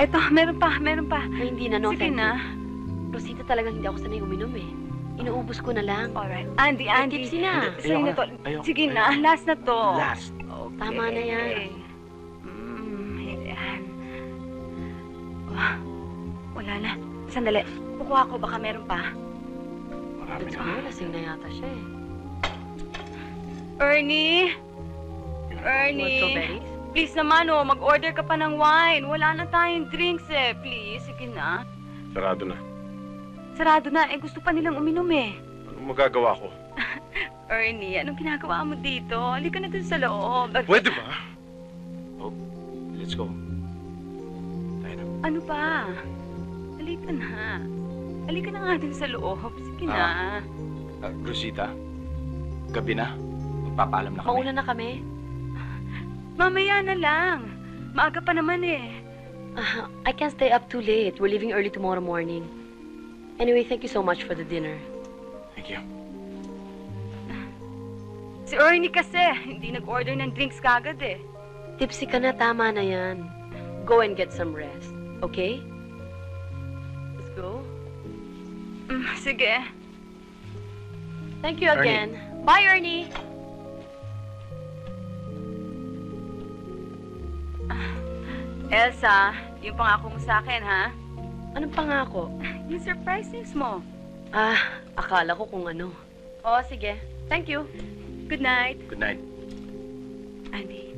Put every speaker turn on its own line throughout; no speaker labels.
Eto, meron pa.
Ay, hindi na, no,
Sige
thank
na.
you. Rosita, talagang hindi ako sanay uminom eh. Inuubos ko na lang.
Alright. Andy.
tipsy na.
Sa'yo na to. Sige na, last na to.
Last.
Okay.
Tama na yan.
Yan. Oh, wala na. Sandali. Kukuha ko, baka meron pa.
Marami
That's
na.
good. Lasing na yata siya eh.
Ernie?
Want
Ernie?
strawberries?
Please naman, mag-order ka pa ng wine. Wala na tayong drinks eh. Please, sige na.
Sarado na.
Sarado na. Gusto pa nilang uminom eh.
Anong magagawa ko?
Ernie, anong ginagawa mo dito? Halika na dun sa loob.
Pwede ba? Oh, let's go. Tayo na.
Ano pa? Halika na. Halika na nga dun sa loob. Sige na.
Rosita, gabi na. Magpapaalam na kami.
Mauna na kami.
Mamaya na lang. Maaga pa naman eh.
I can't stay up too late. We're leaving early tomorrow morning. Anyway, thank you so much for the dinner.
Thank you.
Si Ernie kasi, hindi nag-order ng drinks kagad eh.
Tipsy ka na, tama na yan. Go and get some rest, okay? Let's go.
Sige.
Thank you
Ernie.
again. Bye, Ernie!
Elsa, yung pangako mo sa akin, ha?
Anong pangako?
Yung surprises mo.
Akala ko kung ano. Oh, sige. Thank you.
Good night.
Good night.
Andy.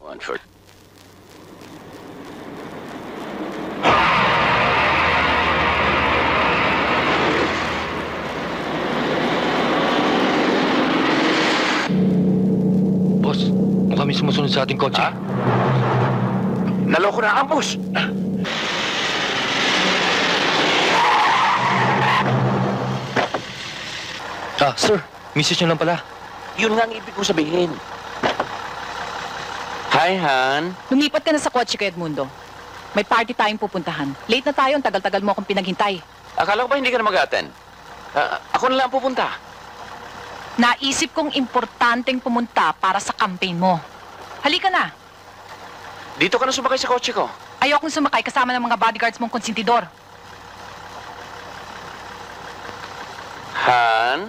One for...
Boss, mukhang may sumusunod sa ating kotse.
Naloko na ang bus!
Sir, misis nyo lang pala.
Yun nga ang ibig kong sabihin. Hi, Han.
Lumipat ka na sa kotse kay Edmundo. May party tayong pupuntahan. Late na tayo, ang tagal-tagal mo akong pinaghintay.
Akala ko ba hindi ka na mag-attend? Ako na lang pupunta.
Naisip kong importanteng pumunta para sa campaign mo. Halika na.
Dito ka na sumakay sa kotse ko.
Ayokong sumakay kasama ng mga bodyguards mong konsentidor.
Han?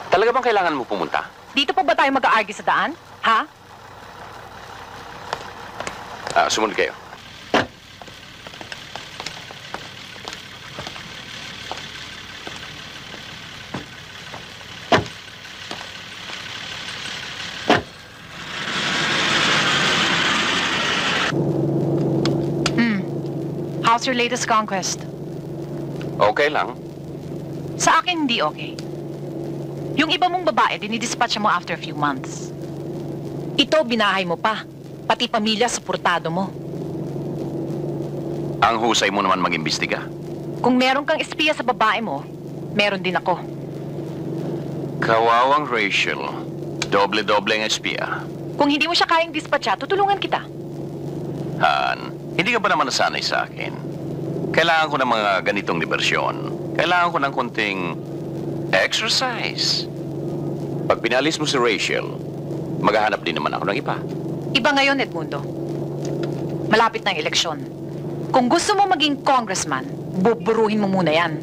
Talaga bang kailangan mo pumunta?
Dito pa ba tayo mag-aargue sa daan? Ha?
Sumunod kayo.
How's your latest conquest?
Okay lang.
Sa akin, hindi okay. Yung iba mong babae, dinidispatcha mo after a few months. Ito, binahay mo pa. Pati pamilya, suportado mo.
Ang husay mo naman mag-imbestiga.
Kung meron kang espiya sa babae mo, meron din ako.
Kawawang Rachel. Doble-doble ang espiya.
Kung hindi mo siya kayang dispatcha, tutulungan kita.
Han, hindi ka ba naman nasanay sa akin? Kailangan ko ng mga ganitong diversyon. Kailangan ko ng konting exercise. Pag pinalis mo si Rachel, maghahanap din naman ako ng iba.
Iba ngayon, Edmundo. Malapit na ang eleksyon. Kung gusto mo maging congressman, buburuhin mo muna yan.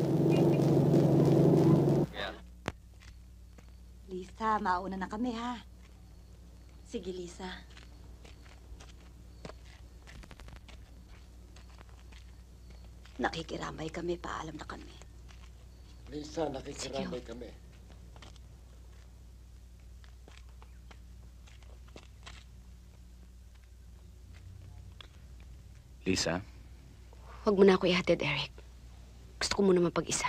Lisa, mauna na kami, ha?
Sige, Lisa.
Nakikiramay kami, paalam na kami.
Lisa, nakikiramay kami.
Lisa?
Huwag mo na ako ihatid, Eric. Gusto ko muna mapag-isa.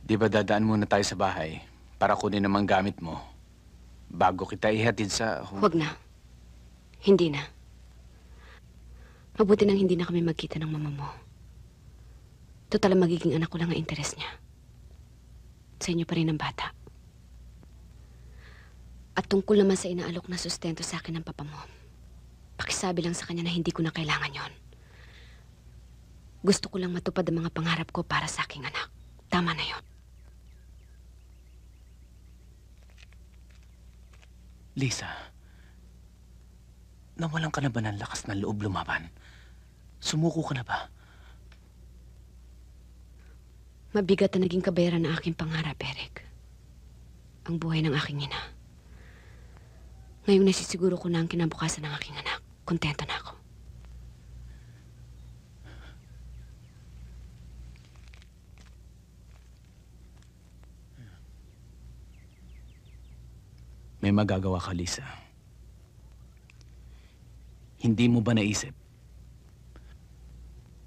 Di ba dadaan muna tayo sa bahay para kunin naman gamit mo bago kita ihatid sa...
Huwag na. Hindi na. Mabuti nang hindi na kami magkita ng mama mo. Total, magiging anak ko lang ang interes niya. Sa inyo pa rin ang bata. At tungkol naman sa inaalok na sustento sa akin ng papa mo, pakisabi lang sa kanya na hindi ko na kailangan yon. Gusto ko lang matupad ang mga pangarap ko para sa aking anak. Tama na yon.
Lisa, nawalan ka na ba ng lakas ng loob lumaban? Sumuko ka na ba?
Mabigat na naging kabayaran ng aking pangarap, Eric. Ang buhay ng aking ina. Ngayong nasisiguro ko na ang kinabukasan ng aking anak, kontento na ako.
May magagawa ka, Lisa. Hindi mo ba naisip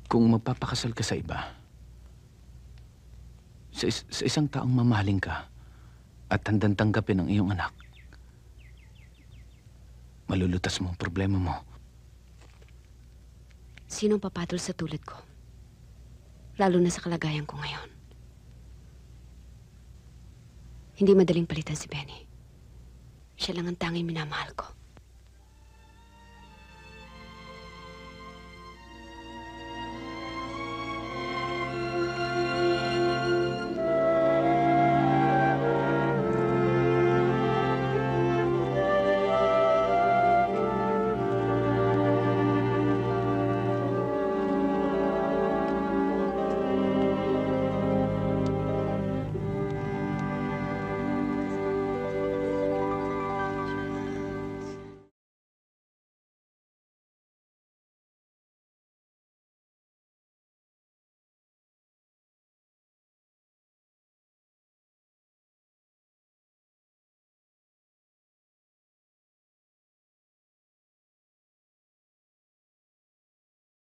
kung magpapakasal ka sa iba, sa isang taong mamahaling ka at handang tanggapin ang iyong anak, malulutas mo ang problema mo.
Sinong papatol sa tulad ko? Lalo na sa kalagayan ko ngayon. Hindi madaling palitan si Benny. Siya lang ang tanging minamahal ko.